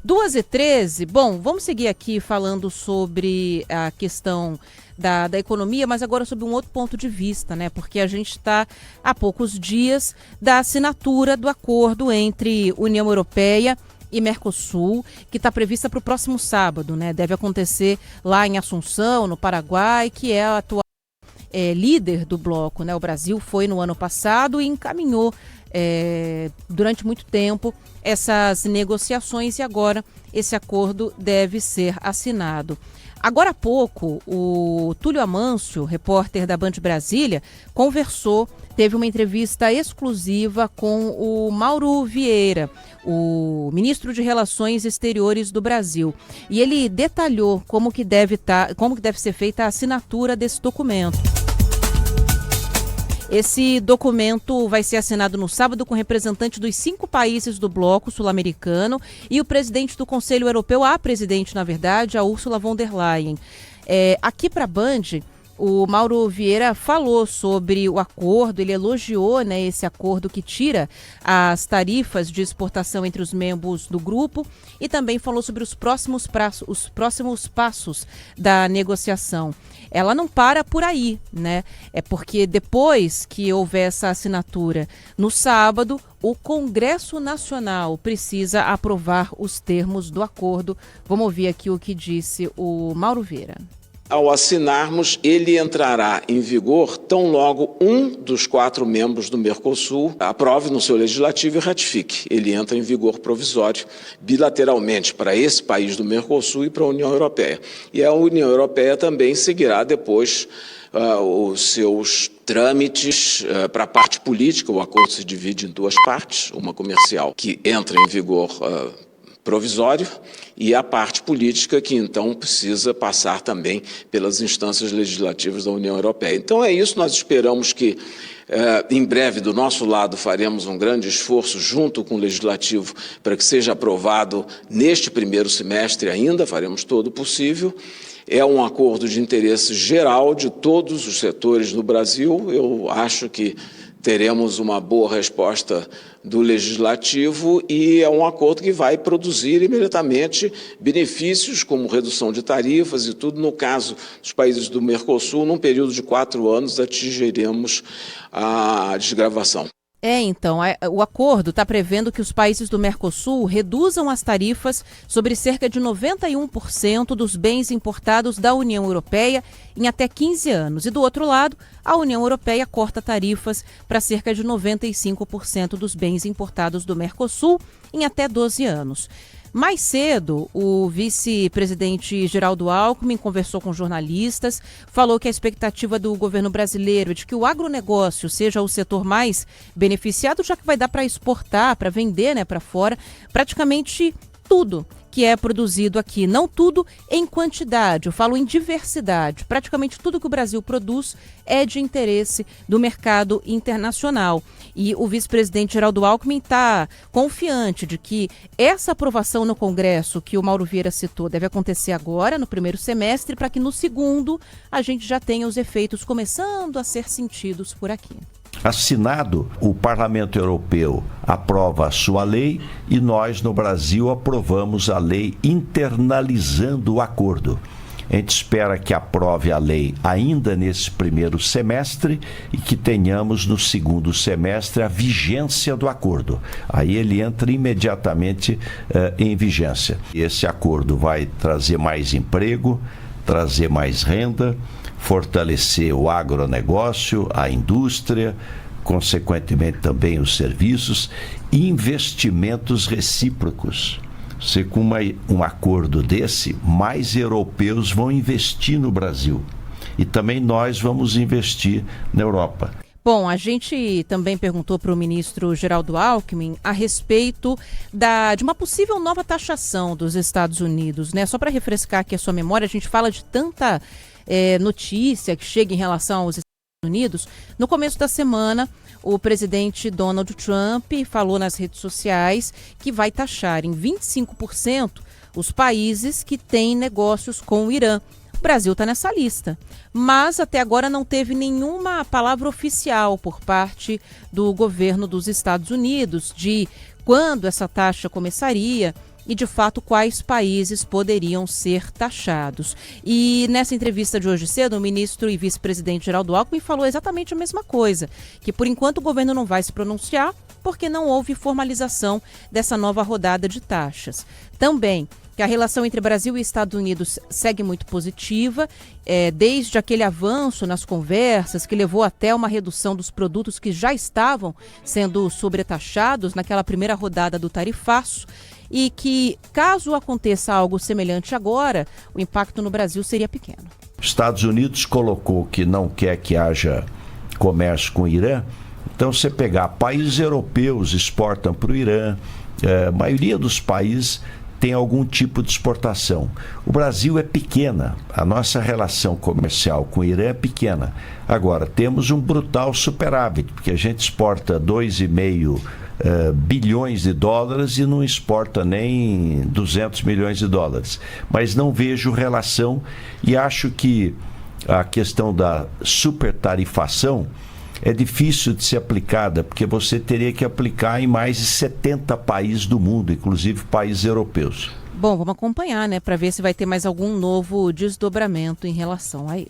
2h13, bom, vamos seguir aqui falando sobre a questão da economia, mas agora sob um outro ponto de vista, né? Porque a gente está há poucos dias da assinatura do acordo entre União Europeia e Mercosul, que está prevista para o próximo sábado, né? Deve acontecer lá em Assunção, no Paraguai, que é a atual líder do bloco, né? O Brasil foi no ano passado e encaminhou durante muito tempo essas negociações e agora esse acordo deve ser assinado. Agora há pouco, o Túlio Amâncio, repórter da Band Brasília, teve uma entrevista exclusiva com o Mauro Vieira, o ministro de Relações Exteriores do Brasil. E ele detalhou como que deve ser feita a assinatura desse documento. Esse documento vai ser assinado no sábado com representantes dos 5 países do bloco sul-americano e o presidente do Conselho Europeu, a presidente, na verdade, a Ursula von der Leyen. Aqui para a Band, o Mauro Vieira falou sobre o acordo, ele elogiou, né, esse acordo que tira as tarifas de exportação entre os membros do grupo e também falou sobre os próximos passos da negociação. Ela não para por aí, né? É porque depois que houver essa assinatura no sábado, o Congresso Nacional precisa aprovar os termos do acordo. Vamos ouvir aqui o que disse o Mauro Vieira. Ao assinarmos, ele entrará em vigor tão logo um dos 4 membros do Mercosul aprove no seu legislativo e ratifique. Ele entra em vigor provisório bilateralmente para esse país do Mercosul e para a União Europeia. E a União Europeia também seguirá depois os seus trâmites para a parte política. O acordo se divide em 2 partes, uma comercial que entra em vigor provisório e a parte política que então precisa passar também pelas instâncias legislativas da União Europeia. Então é isso, nós esperamos que em breve do nosso lado faremos um grande esforço junto com o Legislativo para que seja aprovado neste primeiro semestre ainda, faremos todo o possível. É um acordo de interesse geral de todos os setores no Brasil, eu acho que teremos uma boa resposta do Legislativo e é um acordo que vai produzir imediatamente benefícios como redução de tarifas e tudo. No caso dos países do Mercosul, num período de 4 anos, atingiremos a desgravação. Então, o acordo está prevendo que os países do Mercosul reduzam as tarifas sobre cerca de 91% dos bens importados da União Europeia em até 15 anos. E do outro lado, a União Europeia corta tarifas para cerca de 95% dos bens importados do Mercosul em até 12 anos. Mais cedo, o vice-presidente Geraldo Alckmin conversou com jornalistas, falou que a expectativa do governo brasileiro é de que o agronegócio seja o setor mais beneficiado, já que vai dar para exportar, para vender, né, para fora, praticamente tudo que é produzido aqui. Não tudo em quantidade, eu falo em diversidade. Praticamente tudo que o Brasil produz é de interesse do mercado internacional. E o vice-presidente Geraldo Alckmin está confiante de que essa aprovação no Congresso, que o Mauro Vieira citou, deve acontecer agora, no primeiro semestre, para que no segundo a gente já tenha os efeitos começando a ser sentidos por aqui. Assinado, o Parlamento Europeu aprova a sua lei e nós, no Brasil, aprovamos a lei internalizando o acordo. A gente espera que aprove a lei ainda nesse primeiro semestre e que tenhamos no segundo semestre a vigência do acordo. Aí ele entra imediatamente em vigência. Esse acordo vai trazer mais emprego, trazer mais renda, fortalecer o agronegócio, a indústria, consequentemente também os serviços, e investimentos recíprocos. Com um acordo desse, mais europeus vão investir no Brasil e também nós vamos investir na Europa. Bom, a gente também perguntou para o ministro Geraldo Alckmin a respeito de uma possível nova taxação dos Estados Unidos, né? Só para refrescar aqui a sua memória, a gente fala de tanta notícia que chega em relação aos Estados Unidos. No começo da semana, o presidente Donald Trump falou nas redes sociais que vai taxar em 25% os países que têm negócios com o Irã. O Brasil está nessa lista, mas até agora não teve nenhuma palavra oficial por parte do governo dos Estados Unidos de quando essa taxa começaria e, de fato, quais países poderiam ser taxados. E nessa entrevista de hoje cedo, o ministro e vice-presidente Geraldo Alckmin falou exatamente a mesma coisa, que por enquanto o governo não vai se pronunciar porque não houve formalização dessa nova rodada de taxas. Também que a relação entre Brasil e Estados Unidos segue muito positiva, desde aquele avanço nas conversas que levou até uma redução dos produtos que já estavam sendo sobretaxados naquela primeira rodada do tarifaço, e que, caso aconteça algo semelhante agora, o impacto no Brasil seria pequeno. Estados Unidos colocou que não quer que haja comércio com o Irã. Então, você pegar países europeus exportam para o Irã, a maioria dos países tem algum tipo de exportação. O Brasil é pequena, a nossa relação comercial com o Irã é pequena. Agora, temos um brutal superávit, porque a gente exporta 2,5 bilhões de dólares e não exporta nem 200 milhões de dólares. Mas não vejo relação e acho que a questão da supertarifação é difícil de ser aplicada, porque você teria que aplicar em mais de 70 países do mundo, inclusive países europeus. Bom, vamos acompanhar, né, para ver se vai ter mais algum novo desdobramento em relação a isso.